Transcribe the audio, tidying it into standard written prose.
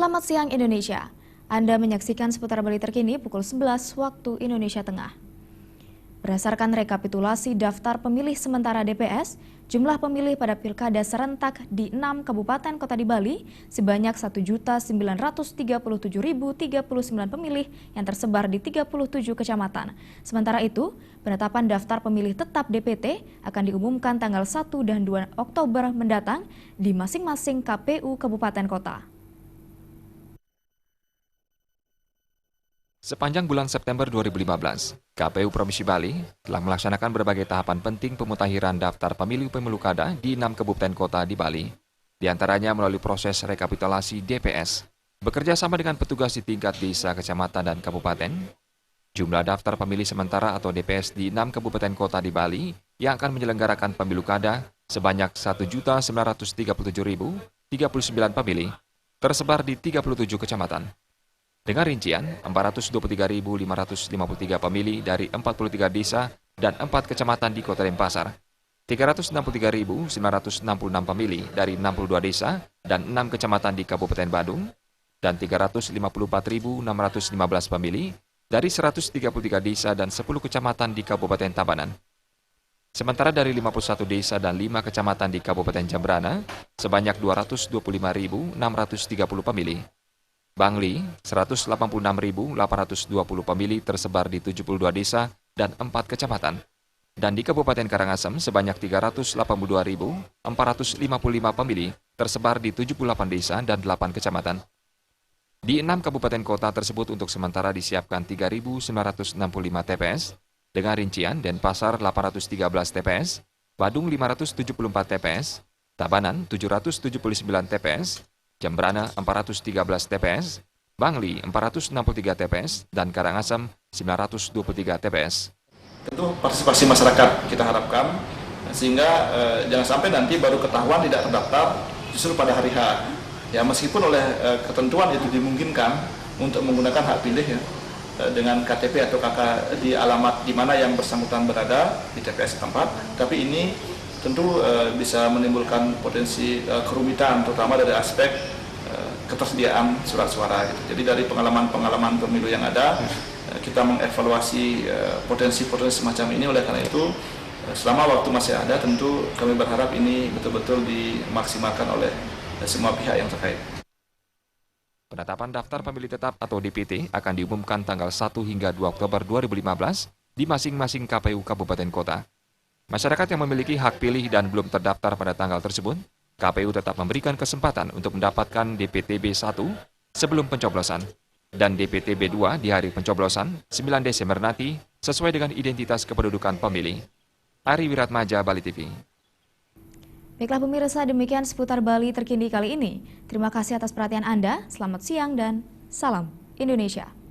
Selamat siang Indonesia. Anda menyaksikan seputar Bali terkini pukul 11 waktu Indonesia Tengah. Berdasarkan rekapitulasi daftar pemilih sementara DPS, jumlah pemilih pada pilkada serentak di 6 kabupaten kota di Bali sebanyak 1.937.039 pemilih yang tersebar di 37 kecamatan. Sementara itu, penetapan daftar pemilih tetap DPT akan diumumkan tanggal 1 dan 2 Oktober mendatang di masing-masing KPU kabupaten kota. Sepanjang bulan September 2015, KPU Provinsi Bali telah melaksanakan berbagai tahapan penting pemutahiran daftar pemilu kada di 6 kabupaten kota di Bali. Di antaranya melalui proses rekapitulasi DPS, bekerja sama dengan petugas di tingkat desa, kecamatan, dan kabupaten. Jumlah daftar pemilih sementara atau DPS di 6 kabupaten kota di Bali yang akan menyelenggarakan pemilu kada sebanyak 1.937.039 pemilih tersebar di 37 kecamatan. Dengan rincian, 423.553 pemilih dari 43 desa dan 4 kecamatan di Kota Denpasar, 363.966 pemilih dari 62 desa dan 6 kecamatan di Kabupaten Badung, dan 354.615 pemilih dari 133 desa dan 10 kecamatan di Kabupaten Tabanan. Sementara dari 51 desa dan 5 kecamatan di Kabupaten Jembrana, sebanyak 225.630 pemilih. Bangli, 186.820 pemilih tersebar di 72 desa dan 4 kecamatan. Dan di Kabupaten Karangasem sebanyak 382.455 pemilih tersebar di 78 desa dan 8 kecamatan. Di 6 kabupaten kota tersebut untuk sementara disiapkan 3.965 TPS, dengan rincian Denpasar 813 TPS, Badung 574 TPS, Tabanan 779 TPS, Jembrana 413 TPS, Bangli 463 TPS, dan Karangasem 923 TPS. Tentu partisipasi masyarakat kita harapkan, sehingga jangan sampai nanti baru ketahuan tidak terdaftar justru pada hari H. Ya, meskipun oleh ketentuan itu dimungkinkan untuk menggunakan hak pilih ya, dengan KTP atau KK di alamat di mana yang bersangkutan berada di TPS setempat, tapi ini tentu bisa menimbulkan potensi kerumitan, terutama dari aspek ketersediaan surat suara. Gitu. Jadi dari pengalaman pemilu yang ada, kita mengevaluasi potensi-potensi semacam ini. Oleh karena itu, selama waktu masih ada, tentu kami berharap ini betul-betul dimaksimalkan oleh semua pihak yang terkait. Penetapan daftar pemilih tetap atau DPT akan diumumkan tanggal 1 hingga 2 Oktober 2015 di masing-masing KPU Kabupaten Kota. Masyarakat yang memiliki hak pilih dan belum terdaftar pada tanggal tersebut, KPU tetap memberikan kesempatan untuk mendapatkan DPT B1 sebelum pencoblosan dan DPT B2 di hari pencoblosan 9 Desember nanti sesuai dengan identitas kependudukan pemilih. Ari Wiratmaja, Bali TV. Baiklah pemirsa, demikian seputar Bali terkini kali ini. Terima kasih atas perhatian Anda, selamat siang dan salam Indonesia.